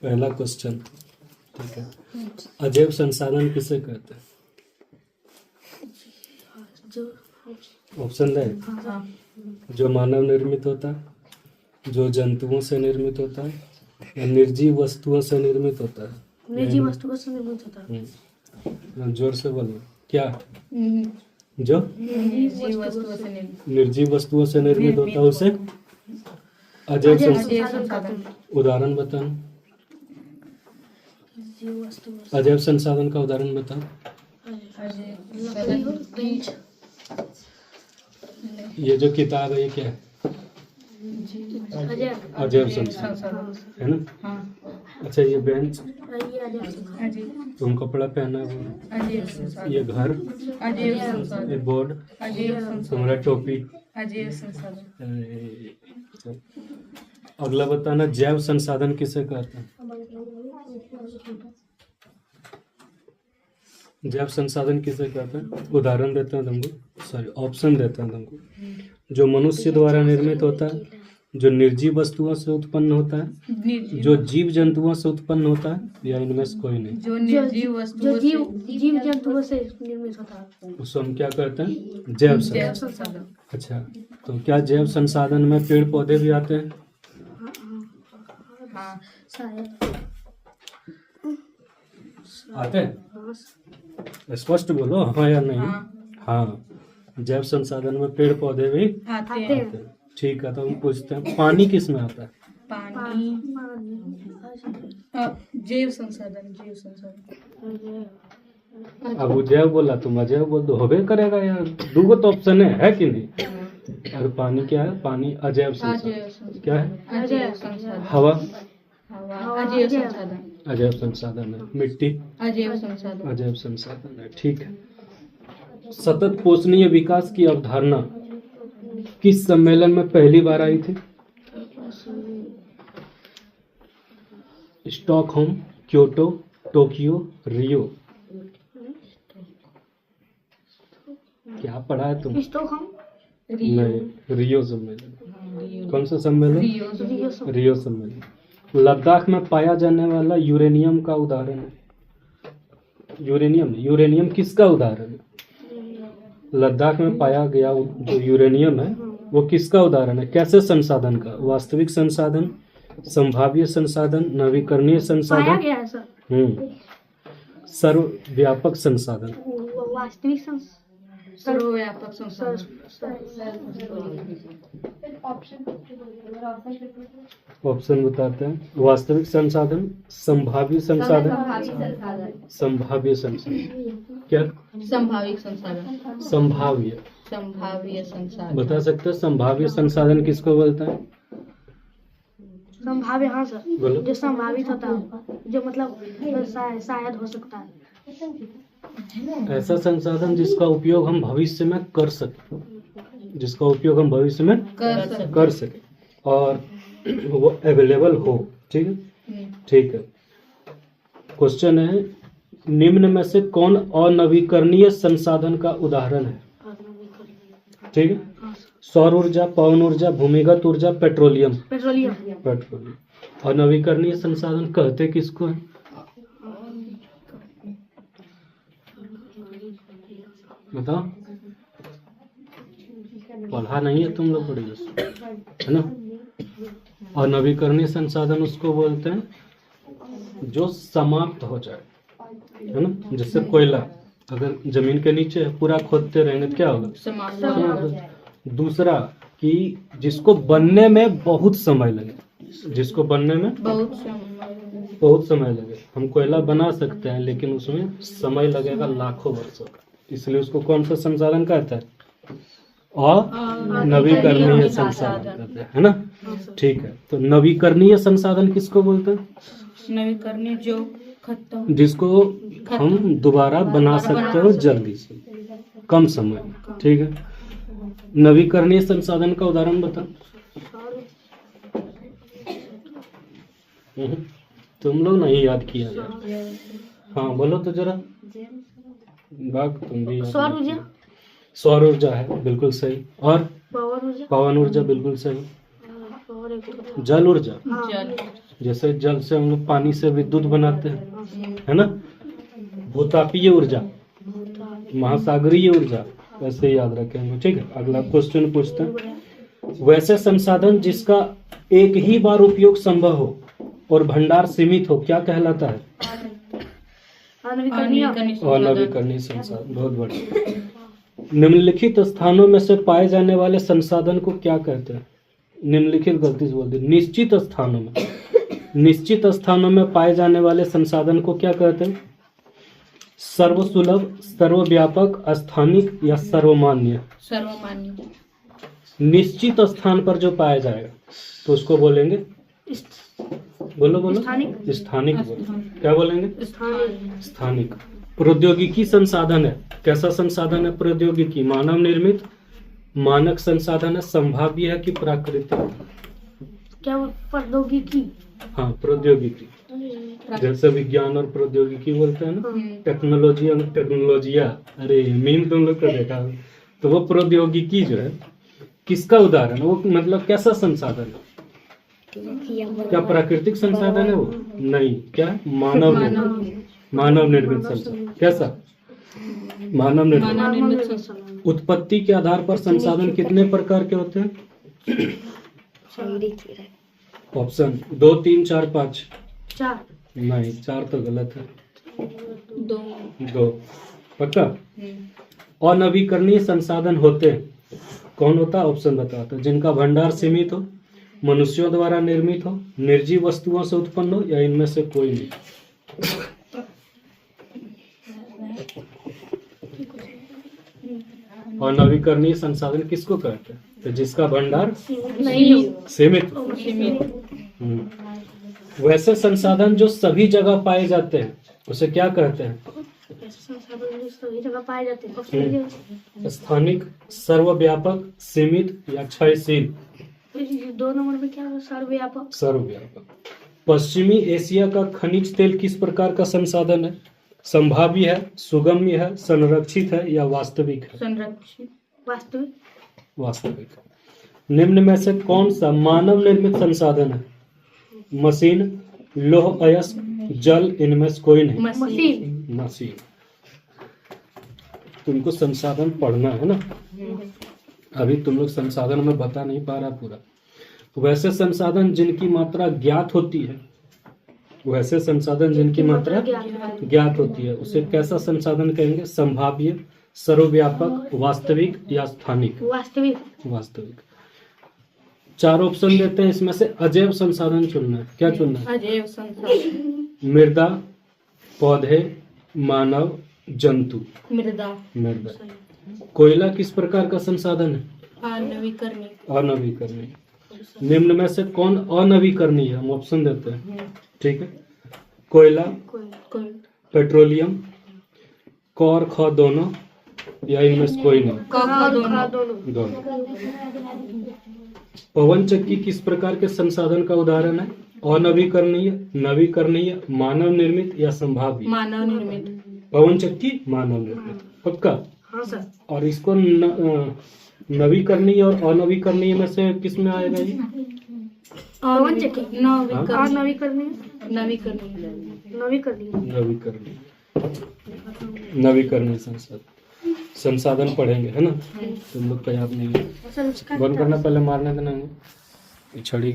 पहला क्वेश्चन, ठीक है। अजैव संसाधन किसे कहते हैं? ऑप्शन है, जो मानव निर्मित होता है, जो जंतुओं से निर्मित होता है, या निर्जीव वस्तुओं से निर्मित होता है। निर्जीव वस्तुओं से निर्मित होता है। जोर से बोलो, क्या? जो निर्जीव वस्तुओं से निर्मित होता है उसे अजैव संसाधन। उदाहरण बताओ, अजैव संसाधन का उदाहरण बताओ। ये जो किताब है ये क्या है? अजैव संसाधन है ना। अच्छा, ये बेंच, तुम कपड़ा पहना हुआ, ये घर, ये बोर्ड, तुम्हारा टोपी। अगला बताना, जैव संसाधन किसे कहते हैं? जैव संसाधन किसे कहते हैं? उदाहरण देते हैं तुमको, सॉरी ऑप्शन देते हैं तुमको। जो मनुष्य द्वारा निर्मित होता है, जो निर्जीव वस्तुओं से उत्पन्न होता है, जो जीव जंतुओं से उत्पन्न होता है, या इनमें से कोई नहीं? जो जीव जंतुओं से निर्मित होता है उसको हम क्या कहते हैं? जैव संसाधन। अच्छा, तो क्या जैव संसाधन में पेड़ पौधे भी आते हैं? आते हैं? स्पष्ट बोलो, हाँ या नहीं। हाँ, जैव संसाधन में पेड़ पौधे भी आते हैं। ठीक है, तो हम पूछते हैं, पानी किस में आता है? पानी जैव संसाधन। अब वो जैव बोला, तुम अजैव बोल दो, होबे करेगा यार। दूगो तो ऑप्शन है कि नहीं? और पानी क्या है? पानी अजैव संसाधन। क्या है? अजैव संसाधन। हवा अजैव संसाधन। अजैव संसाधन है। मिट्टी अजैव संसाधन। अजैव संसाधन है। ठीक है। सतत पोषणीय विकास की अवधारणा किस सम्मेलन में पहली बार आई थी? स्टॉकहोम, क्योटो, टोक्यो, रियो। क्या पढ़ा है तुम? नहीं, रियो सम्मेलन। कौन सा सम्मेलन? रियो सम्मेलन। लद्दाख में पाया जाने वाला यूरेनियम का उदाहरण है। यूरेनियम किसका उदाहरण है? लद्दाख में पाया गया जो यूरेनियम है वो किसका उदाहरण है? कैसे संसाधन का? वास्तविक संसाधन, संभाव्य संसाधन, नवीकरणीय संसाधन, सर्वव्यापक संसाधन। वास्तविक सर्वव्यापक संसाधन। ऑप्शन बताते हैं, वास्तविक संसाधन, संभाव्य संसाधन, संभाव्य संसाधन। क्या? संभाविक संसाधन। संभाव्य संसाधन। बता सकते हो संभाव्य संसाधन किसको बोलते हैं? संभाव्य, हाँ सर, बोलो। जो संभावित होता है, जो मतलब शायद हो सकता है। ऐसा संसाधन जिसका उपयोग हम भविष्य में कर सके, जिसका उपयोग हम भविष्य में कर सके और वो अवेलेबल हो। ठीक है, ठीक है। क्वेश्चन है, निम्न में से कौन अनवीकरणीय संसाधन का उदाहरण है? ठीक है, सौर ऊर्जा, पवन ऊर्जा, भूमिगत ऊर्जा, पेट्रोलियम। अनवीकरणीय संसाधन कहते किसको है? बताओ, पढ़ा नहीं है तुम लोग बड़ी है ना। अनवीकरणीय संसाधन उसको बोलते हैं जो समाप्त हो जाए, है ना। जैसे कोयला अगर जमीन के नीचे पूरा खोदते रहेंगे तो क्या होगा? समाप्त। दूसरा कि जिसको बनने में बहुत समय लगे, जिसको बनने में बहुत समय लगे। हम कोयला बना सकते हैं लेकिन उसमें समय लगेगा लाखों वर्षों का, इसलिए उसको कौन सा संसाधन कहता है? नवीकरणीय संसाधन कहते हैं, है ना। ठीक है, तो नवीकरणीय संसाधन किसको बोलते हैं? नवीकरणीय जो खत्म, जिसको हम दोबारा बना सकते हो जल्दी से, कम समय में। ठीक है, नवीकरणीय संसाधन का उदाहरण बता। तुम लोग नहीं याद किया यार। हाँ बोलो तो जरा। बाग तुम भी। सौर ऊर्जा है, बिल्कुल सही। और पवन ऊर्जा बिल्कुल सही। जल ऊर्जा जैसे जल से हम लोग पानी से विद्युत बनाते हैं, है ना। भूतापीय ऊर्जा, महासागरीय ऊर्जा, वैसे याद रखेंगे। ठीक है, अगला क्वेश्चन पूछते हैं। वैसे संसाधन जिसका एक ही बार उपयोग संभव हो और भंडार सीमित हो क्या कहलाता है? अनवीकरणीय संसाधन। बहुत बढ़िया। निम्नलिखित स्थानों में से पाए जाने वाले संसाधन को क्या कहते हैं? निम्नलिखित गलती से बोल दी। निश्चित स्थानों में, निश्चित स्थानों में पाए जाने वाले संसाधन को क्या कहते हैं? सर्वसुलभ, सर्वव्यापक, स्थानिक या सर्वमान्य? सर्वमान्य। निश्चित स्थान पर जो पाया जाएगा तो उसको बोलेंगे, बोलो बोलो, स्थानिक बोलो। क्या बोलेंगे? स्थानिक। प्रौद्योगिकी संसाधन है, कैसा संसाधन है? प्रौद्योगिकी मानव निर्मित, मानक संसाधन है, संभाव्य है कि प्राकृतिक? क्या प्रौद्योगिकी? हाँ, प्रौद्योगिकी। जैसे विज्ञान और प्रौद्योगिकी बोलते हैं ना, टेक्नोलॉजी और टेक्नोलॉजिया, अरे मीम तुम लोग को देखा हो। तो वो प्रौद्योगिकी जो है किसका उदाहरण है? वो मतलब कैसा संसाधन है? क्या प्राकृतिक संसाधन है वो? नहीं। क्या? मानव निर्मित संसाधन। कैसा? मानव निर्मित। उत्पत्ति के आधार पर संसाधन कितने प्रकार के होते हैं? ऑप्शन 2, 3, 4, 5। 4। नहीं, 4 तो गलत है। 2। पक्का? अनवीकरणीय संसाधन होते हैं। कौन होता है? ऑप्शन बताते हैं। जिनका भंडार सीमित हो, मनुष्यों द्वारा निर्मित हो, निर्जीव वस्तुओं से उत्पन्न हो, या इनमें से कोई नहीं। अनवीकरणीय संसाधन किसको कहते हैं? तो जिसका भंडार सीमित। वैसे संसाधन जो सभी जगह पाए जाते हैं उसे क्या कहते हैं? संसाधन जो सभी जगह पाए जाते हैं। स्थानिक, सर्वव्यापक, सीमित या क्षयशील? 2 नंबर में क्या? सर्वव्यापक। सर्वव्यापक। पश्चिमी एशिया का खनिज तेल किस प्रकार का संसाधन है? संभाव्य है, सुगम्य है, संरक्षित है या वास्तविक है? संरक्षित। वास्तविक। वास्तविक। निम्न में से कौन सा मानव निर्मित संसाधन है? मशीन, लौह अयस्क, जल, इनमें से कोई नहीं। मशीन। तुमको संसाधन पढ़ना है ना, अभी तुम लोग संसाधन में बता नहीं पा रहा पूरा। वैसे संसाधन जिनकी मात्रा ज्ञात होती है, वैसे संसाधन जिनकी मात्रा ज्ञात होती है उसे कैसा संसाधन कहेंगे? संभाव्य, सर्वव्यापक, वास्तविक या स्थानिक? वास्तविक। 4 ऑप्शन देते हैं, इसमें से अजैव संसाधन चुनना है। क्या चुनना है? अजैव संसाधन। मृदा, पौधे, मानव, जंतु? मृदा। कोयला किस प्रकार का संसाधन है? अनवीकरणीय। निम्न में से कौन अनवीकरणीय है? हम ऑप्शन देते हैं, ठीक है। कोयला, पेट्रोलियम, क और ख दोनों, या इनमें से कोई नहीं? दोनों। पवन चक्की किस प्रकार के संसाधन का उदाहरण है? अनवीकरणीय, नवीकरणीय, मानव निर्मित या संभाव्य? मानव निर्मित। पवन चक्की मानव निर्मित। पक्का? हाँ सर। और इसको नवीकरणीय और अनवीकरणीय में से किस में आएगा ये? पवन चक्की। नवीकरणीय संसाधन पढ़ेंगे, है ना। तुम लोग का याद नहीं है। बंद करना, पहले मारने देना छड़ी।